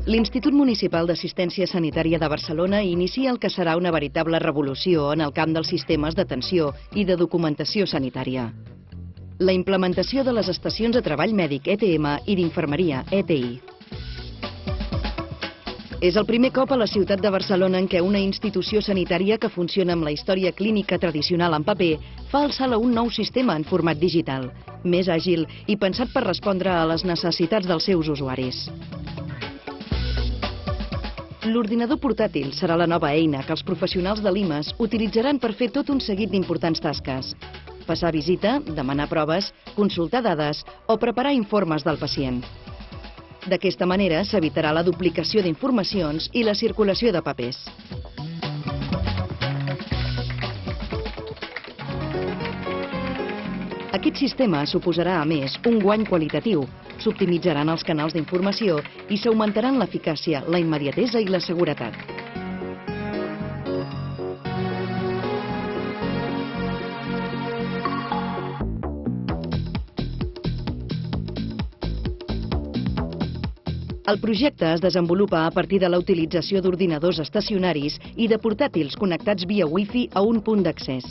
L'Institut Municipal d'Assistència Sanitària de Barcelona inicia el que serà una veritable revolució en el camp dels sistemes d'atenció i de documentació sanitària. La implementació de les estacions de treball mèdic ETM i d'infermeria ETI. És el primer cop a la ciutat de Barcelona en què una institució sanitària que funciona amb la història clínica tradicional en paper fa el salt a un nou sistema en format digital, més àgil i pensat per respondre a les necessitats dels seus usuaris. L'ordinador portàtil serà la nova eina que els professionals de l'IMAS utilitzaran per fer tot un seguit d'importants tasques. Passar visita, demanar proves, consultar dades o preparar informes del pacient. D'aquesta manera s'evitarà la duplicació d'informacions i la circulació de papers. Aquest sistema suposarà, a més, un guany qualitatiu. S'optimitzaran els canals d'informació i s'augmentaran l'eficàcia, la immediatesa i la seguretat. El projecte es desenvolupa a partir de la utilització d'ordinadors estacionaris i de portàtils connectats via Wi-Fi a un punt d'accés.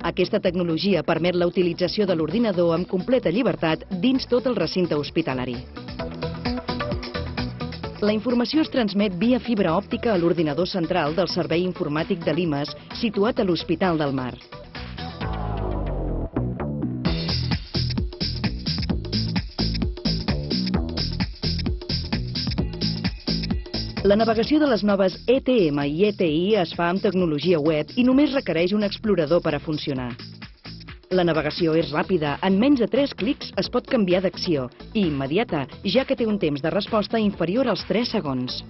Aquesta tecnologia permet la utilització de l'ordinador amb completa llibertat dins tot el recinte hospitalari. La informació es transmet via fibra òptica a l'ordinador central del Servei Informàtic de l'IMAS, situat a l'Hospital del Mar. La navegació de les noves ETM i ETI es fa amb tecnologia web i només requereix un explorador per a funcionar. La navegació és ràpida, en menys de 3 clics es pot canviar d'acció i immediata, ja que té un temps de resposta inferior als 3 segons.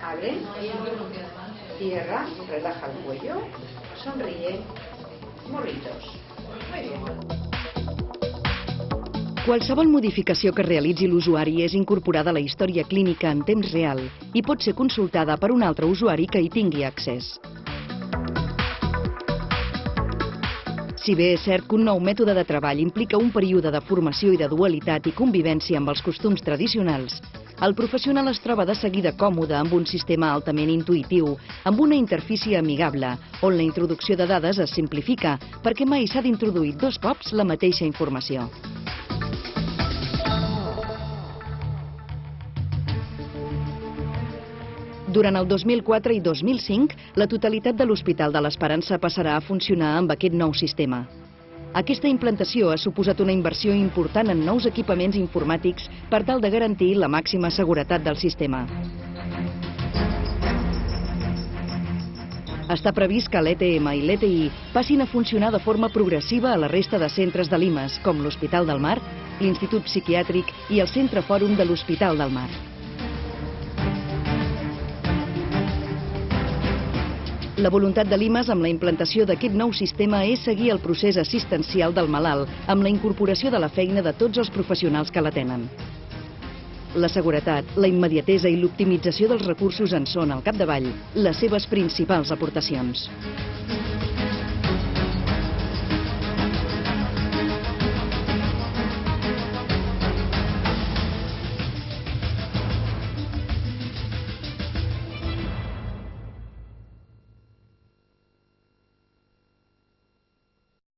Abre, cierra, relaja el cuello. Sonríe. Morritos. Muy bien. Qualsevol modificació que realitzi l'usuari és incorporada a la història clínica en temps real i pot ser consultada per un altre usuari que hi tingui accés. Si bé és cert que un nou mètode de treball implica un període de formació i de dualitat i convivència amb els costums tradicionals, el professional es troba de seguida còmode amb un sistema altament intuïtiu, amb una interfície amigable, on la introducció de dades es simplifica, perquè mai s'ha d'introduir 2 cops la mateixa informació. Durant el 2004 i 2005, la totalitat de l'Hospital de l'Esperança passarà a funcionar amb aquest nou sistema. Aquesta implantació ha suposat una inversió important en nous equipaments informàtics per tal de garantir la màxima seguretat del sistema. Està previst que l'ETM i l'ETI passin a funcionar de forma progressiva a la resta de centres de l'IMAS, com l'Hospital del Mar, l'Institut Psiquiàtric i el Centre Fòrum de l'Hospital del Mar. La voluntat de l'IMAS amb la implantació d'aquest nou sistema és seguir el procés assistencial del malalt amb la incorporació de la feina de tots els professionals que l'atenen. La seguretat, la immediatesa i l'optimització dels recursos en són, al capdavall, les seves principals aportacions.